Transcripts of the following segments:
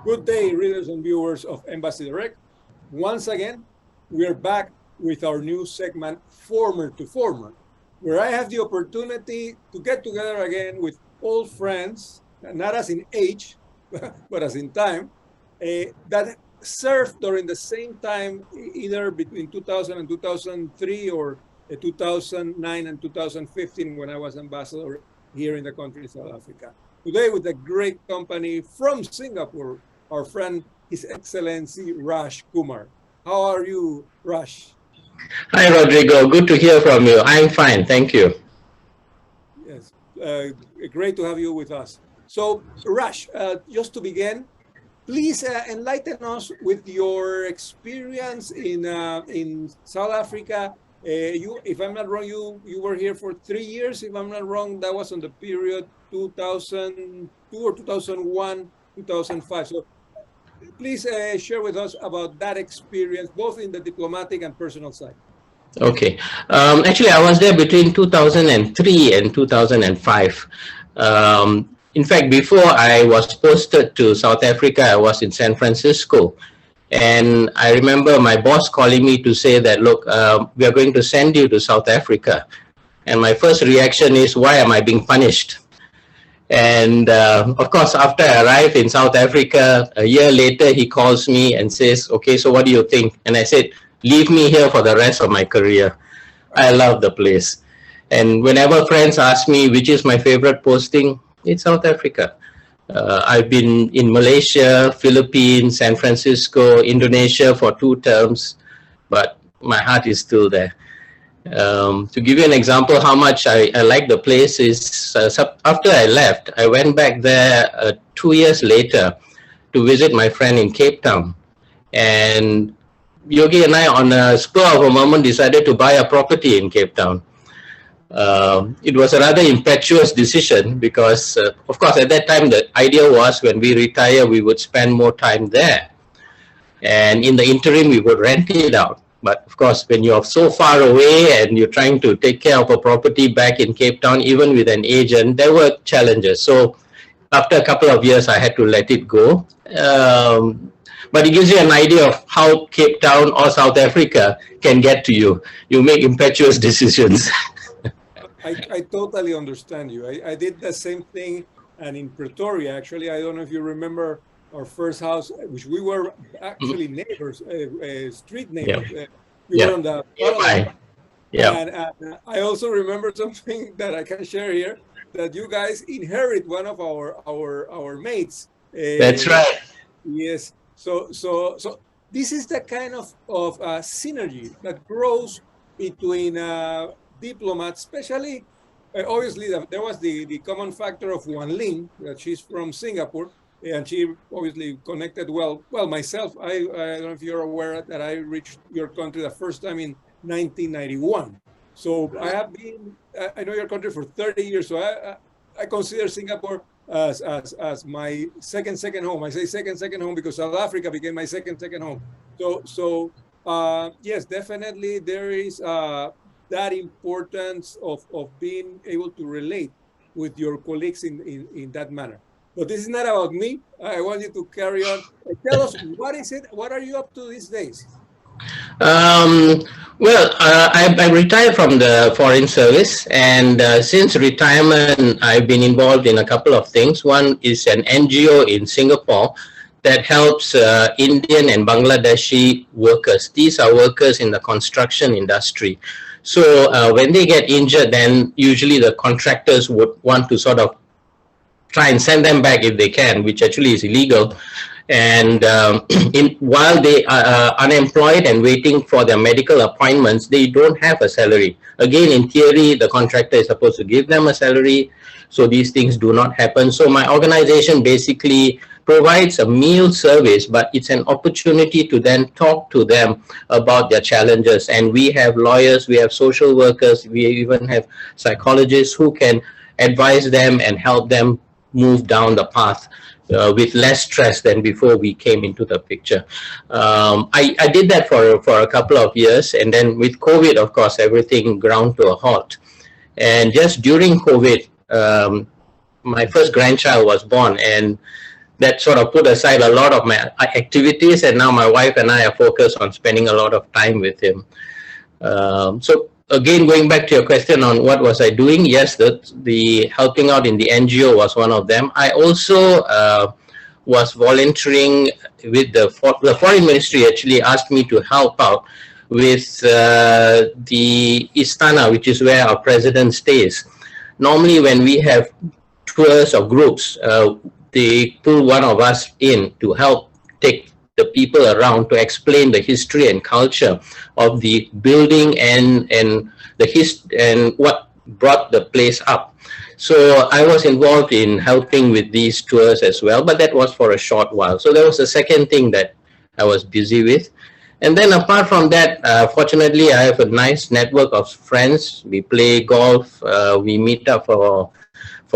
Good day, readers and viewers of Embassy Direct. Once again, we are back with our new segment, Former to Former, where I have the opportunity to get together again with old friends, not as in age, but as in time, that served during the same time, either between 2000 and 2003 or 2009 and 2015 when I was ambassador here in the country of South Africa. Today with a great company from Singapore, our friend, His Excellency Raj Kumar. How are you, Raj? Hi, Rodrigo. Good to hear from you. I'm fine. Thank you. Yes, great to have you with us. So, Raj, just to begin, please enlighten us with your experience in South Africa. If I'm not wrong, you were here for 3 years. If I'm not wrong, that was on the period 2002 or 2001, 2005. So please share with us about that experience, both in the diplomatic and personal side. Okay. Actually, I was there between 2003 and 2005. In fact, before I was posted to South Africa, I was in San Francisco. And I remember my boss calling me to say that, look, we are going to send you to South Africa. And my first reaction is, why am I being punished? And of course, after I arrived in South Africa, a year later, he calls me and says, okay, so what do you think? And I said, leave me here for the rest of my career. I love the place. And whenever friends ask me, which is my favorite posting, it's South Africa. I've been in Malaysia, Philippines, San Francisco, Indonesia for 2 terms, but my heart is still there. To give you an example how much I like the place is, after I left, I went back there 2 years later to visit my friend in Cape Town. And Yogi and I, on a spur of a moment, decided to buy a property in Cape Town. It was a rather impetuous decision because, of course, at that time, the idea was when we retire, we would spend more time there. And in the interim, we would rent it out. But of course, when you're so far away and you're trying to take care of a property back in Cape Town, even with an agent, there were challenges. So after a couple of years, I had to let it go. But it gives you an idea of how Cape Town or South Africa can get to you. You make impetuous decisions. I totally understand you. I did the same thing, and in Pretoria, actually, I don't know if you remember our first house, which we were actually neighbors, street neighbors. Yeah. We were on the yeah. And I also remember something that I can share here, that you guys inherit one of our mates. That's right. Yes. So this is the kind of synergy that grows between diplomats, especially, obviously, there was the common factor of Wan Ling, that she's from Singapore, and she obviously connected well. Well, myself, I don't know if you're aware that I reached your country the first time in 1991. So I know your country for 30 years, so I consider Singapore as my second home. I say second home because South Africa became my second home. So yes, definitely there is that importance of being able to relate with your colleagues in that manner. But this is not about me. I want you to carry on. Tell us, what is it? What are you up to these days? Well, I retired from the Foreign Service, and since retirement, I've been involved in a couple of things. One is an NGO in Singapore that helps Indian and Bangladeshi workers. These are workers in the construction industry. So when they get injured, then usually the contractors would want to sort of try and send them back if they can, which actually is illegal. And while they are unemployed and waiting for their medical appointments, they don't have a salary. Again, in theory, the contractor is supposed to give them a salary. So these things do not happen. So my organization basically provides a meal service, but it's an opportunity to then talk to them about their challenges. And we have lawyers, we have social workers, we even have psychologists who can advise them and help them move down the path with less stress than before we came into the picture. I did that for a couple of years, and then with COVID, of course, everything ground to a halt. And just during COVID, my first grandchild was born, and that sort of put aside a lot of my activities, and now my wife and I are focused on spending a lot of time with him. So again, going back to your question on what was I doing, yes, the helping out in the NGO was one of them. I also was volunteering with the foreign ministry. Actually asked me to help out with the Istana, which is where our president stays. Normally when we have tours or groups, they pull one of us in to help take the people around to explain the history and culture of the building and what brought the place up. So I was involved in helping with these tours as well, but that was for a short while. So that was the second thing that I was busy with. And then apart from that, fortunately, I have a nice network of friends. We play golf, we meet up for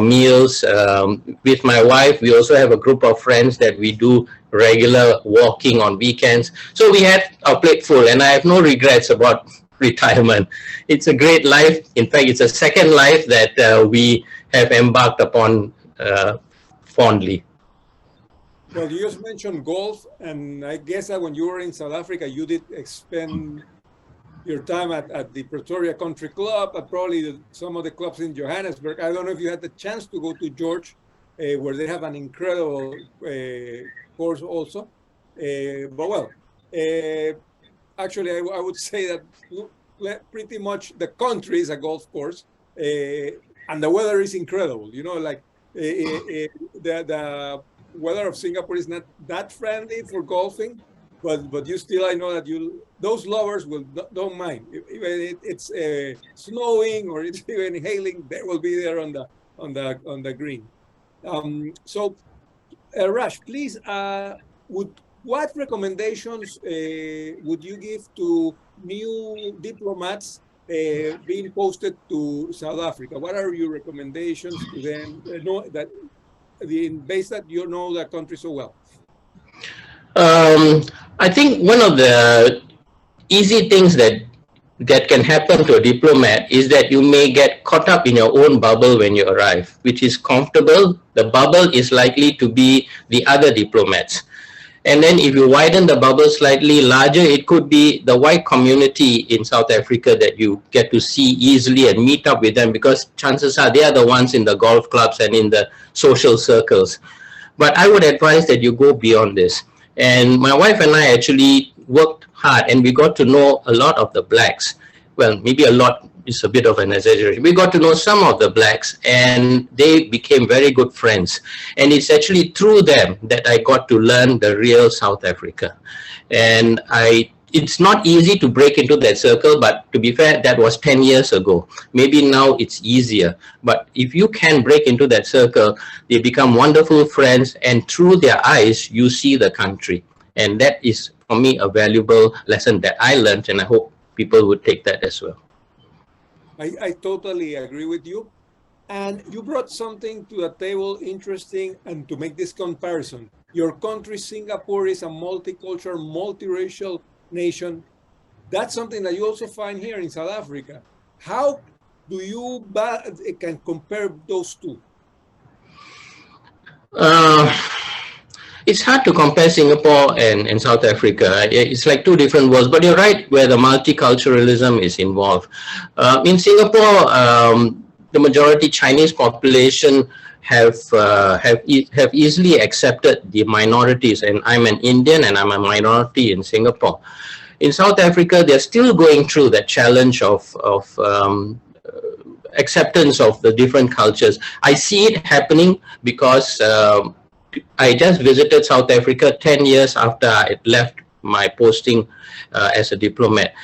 meals. With my wife, we also have a group of friends that we do regular walking on weekends. So we had our plate full, and I have no regrets about retirement. It's a great life. In fact, it's a second life that we have embarked upon fondly. Well, you just mentioned golf, and I guess that when you were in South Africa, you did spend your time at the Pretoria Country Club, at probably some of the clubs in Johannesburg. I don't know if you had the chance to go to George, where they have an incredible course also. But well, actually, I would say that pretty much the country is a golf course, and the weather is incredible. You know, like the weather of Singapore is not that friendly for golfing, but you still, I know that those lovers don't mind. Even it's snowing or it's even hailing, they will be there on the green. So Raj, please, what recommendations would you give to new diplomats being posted to South Africa? What are your recommendations to them? Know that based that you know the country so well. I think one of the easy things that can happen to a diplomat is that you may get caught up in your own bubble when you arrive, which is comfortable. The bubble is likely to be the other diplomats. And then if you widen the bubble slightly larger, it could be the white community in South Africa that you get to see easily and meet up with them, because chances are they are the ones in the golf clubs and in the social circles. But I would advise that you go beyond this. And my wife and I actually worked hard, and we got to know a lot of the blacks. Well, maybe a lot is a bit of an exaggeration. We got to know some of the blacks, and they became very good friends. And it's actually through them that I got to learn the real South Africa. And it's not easy to break into that circle, but to be fair, that was 10 years ago. Maybe now it's easier. But if you can break into that circle, they become wonderful friends, and through their eyes, you see the country. And that is, for me, a valuable lesson that I learned, and I hope people would take that as well. I totally agree with you. And you brought something to the table interesting, and to make this comparison. Your country, Singapore, is a multicultural, multiracial nation. That's something that you also find here in South Africa. How do you can compare those two? It's hard to compare Singapore and South Africa. It's like two different worlds, but you're right where the multiculturalism is involved. In Singapore, the majority Chinese population have easily accepted the minorities, and I'm an Indian and I'm a minority in Singapore. In South Africa, they're still going through that challenge of acceptance of the different cultures. I see it happening because I just visited South Africa 10 years after I left my posting as a diplomat.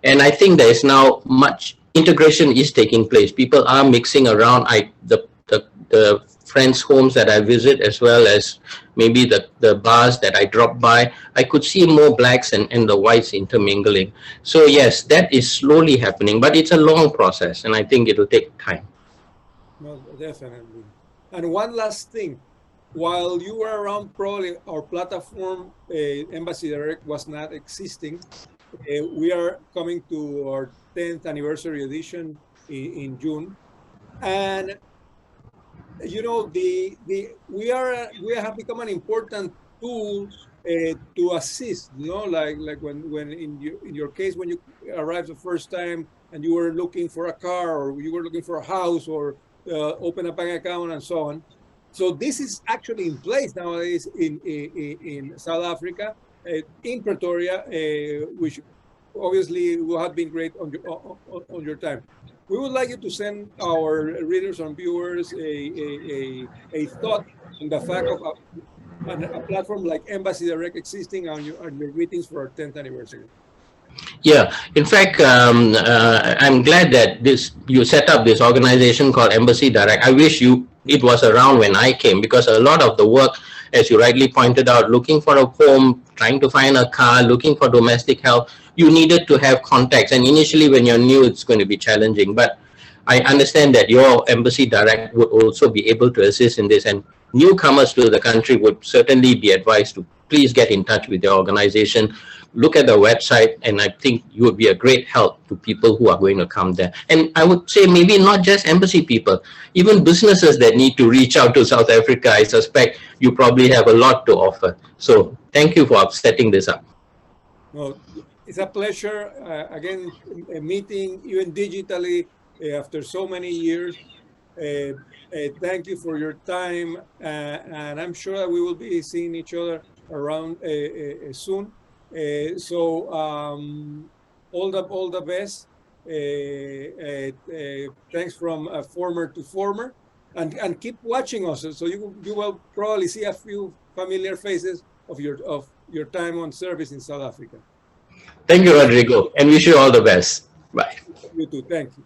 And I think there is now much integration is taking place. People are mixing around. The friends' homes that I visit, as well as maybe the bars that I drop by, I could see more blacks and the whites intermingling. So yes, that is slowly happening, but it's a long process, and I think it will take time. No, definitely. And one last thing. While you were around, probably our platform, Embassy Direct, was not existing. We are coming to our 10th anniversary edition in June. And you know, we have become an important tool to assist. You know, like when in your case when you arrived the first time and you were looking for a car or you were looking for a house or open a bank account and so on. So this is actually in place nowadays in South Africa, in Pretoria, which obviously will have been great on your time. We would like you to send our readers and viewers a thought on the fact of a platform like Embassy Direct existing and your greetings for our 10th anniversary. Yeah, in fact, I'm glad that this you set up this organization called Embassy Direct. I wish you it was around when I came, because a lot of the work, as you rightly pointed out, looking for a home, trying to find a car, looking for domestic help, you needed to have contacts. And initially, when you're new, it's going to be challenging. But I understand that your Embassy Direct would also be able to assist in this, and newcomers to the country would certainly be advised to please get in touch with your organization, look at the website, and I think you would be a great help to people who are going to come there. And I would say maybe not just embassy people, even businesses that need to reach out to South Africa, I suspect you probably have a lot to offer. So thank you for setting this up. No, it's a pleasure again meeting even digitally after so many years. Thank you for your time, and I'm sure that we will be seeing each other around soon. All the best. Thanks from former to former, and keep watching us. So you will probably see a few familiar faces of your time on service in South Africa. Thank you, Rodrigo, and wish you all the best. Bye. You too. Thank you.